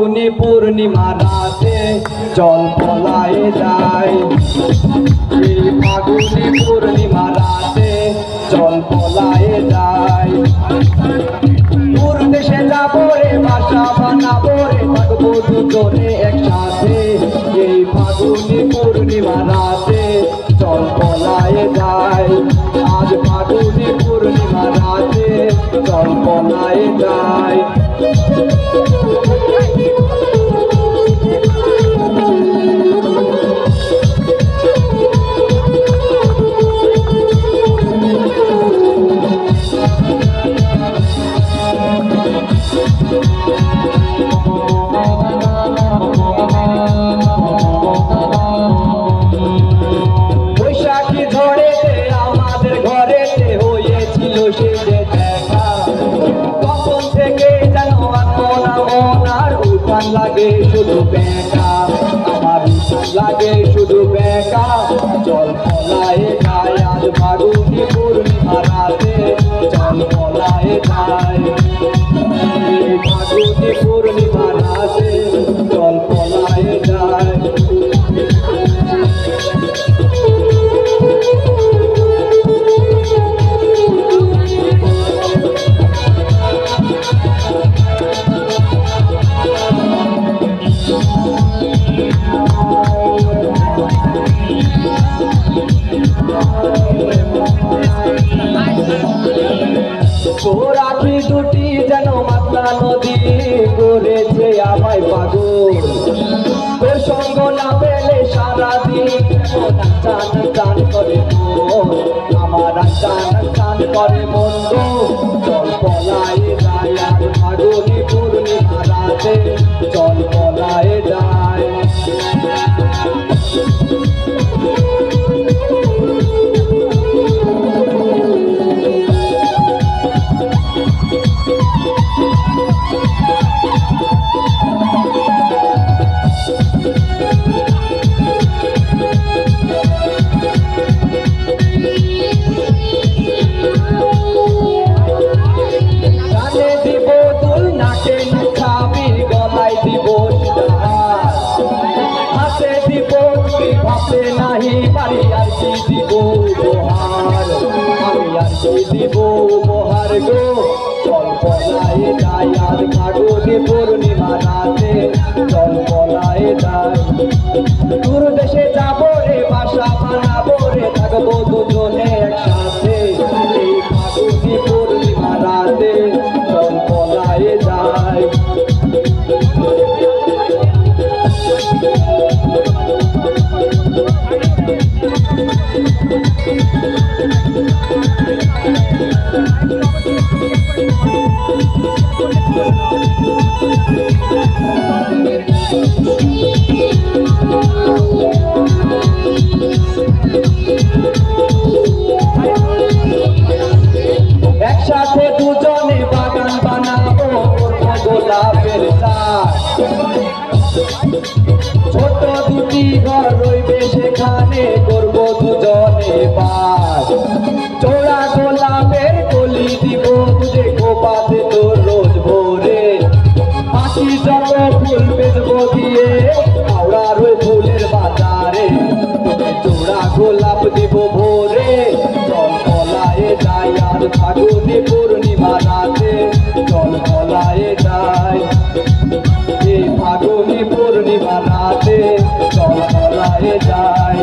ফাগুনি পূর্ণিমা রাতে জল পলায়ে যায়। এই ফাগুনি পূর্ণিমা রাতে জল পলায়ে যায়। দূর দেশে যাবো রে, বাসা বানাবো রে, থাকবো দুজনে একসাথে। এই ফাগুনি পূর্ণিমা রাতে জল পলায়ে যায়। আজ ফাগুনি পূর্ণিমা রাতে জল পলায়ে যায়। বৈশাখী ঝড়েতে আমাদের ঘরেতে হয়েছিল সে যে দেখা। তখন থেকে যেন আর উঠান লাগে শুধু বেকা। আমার উঠান লাগে শুধু বেকা। জল পলায়ে যায় আজ ফাগুনি পূর্ণিমা রাতে জল পলায়ে যায়। ফাগুনি পূর্ণিমা রাতে জল পলায়ে যায়। তোর আখি দুটি যেন মাতলা নদী করেছে আমায় পাগল। তোর সঙ্গ না পেলে সারাদিন টান টান করে মন, আমার টান টান করে মন গো। জল পলায়ে যায় আর ফাগুনি পূর্ণিমা রাতে জল পলায়ে যায়। নাহি পারি আর কি দিব উপহার, আমি আর কি দিব উপহার গো। জল পলায়ে যায় আর ফাগুনি পূর্ণিমা রাতে জল পলায়ে যায়। দূর দেশে যাবো রে, বাসা বানাবো রে, থাকবো দুজনে একসাথে। এই ফাগুনি পূর্ণিমা রাতে জল পলায়ে যায়। একসাথে দুজনে বাগান বানাবো, গোলাপের চাষ। ছোট দুটি ঘর রইবে সেখানে, করবো দুজনে বাস। চোরা গোলাপের কলি দিব তুঝে গোপাতে তোর রোজ ভোরে। পাখি যত ফুল বেচবো দিয়ে হাওড়ার ওই ফুলের বাজারে। চোরা গোলাপ দিব ভোরে। জল পলায়ে যায় আর ফাগুনি পূর্ণিমা রাতে জল পলায়ে যায়। এই ফাগুনি পূর্ণিমা রাতে জল পলায়ে যায়।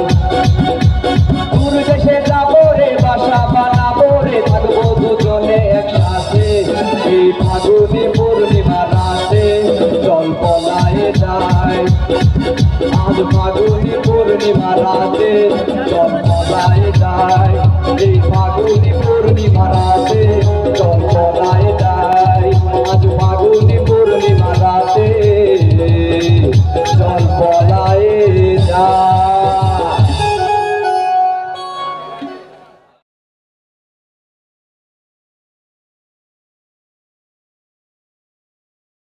দূর দেশে যাবো রে, বাসা বানাবো রে, থাকবো দুজনে একসাথে। এই ফাগুনি পূর্ণিমা রাতে জল পলায়ে যায়। আজ ফাগুনি পূর্ণিমা রাতে জল পলায়ে যায়। এই ফাগুনি পূর্ণিমা রাতে জল পলায়ে যায়। আজ ফাগুনি পূর্ণিমা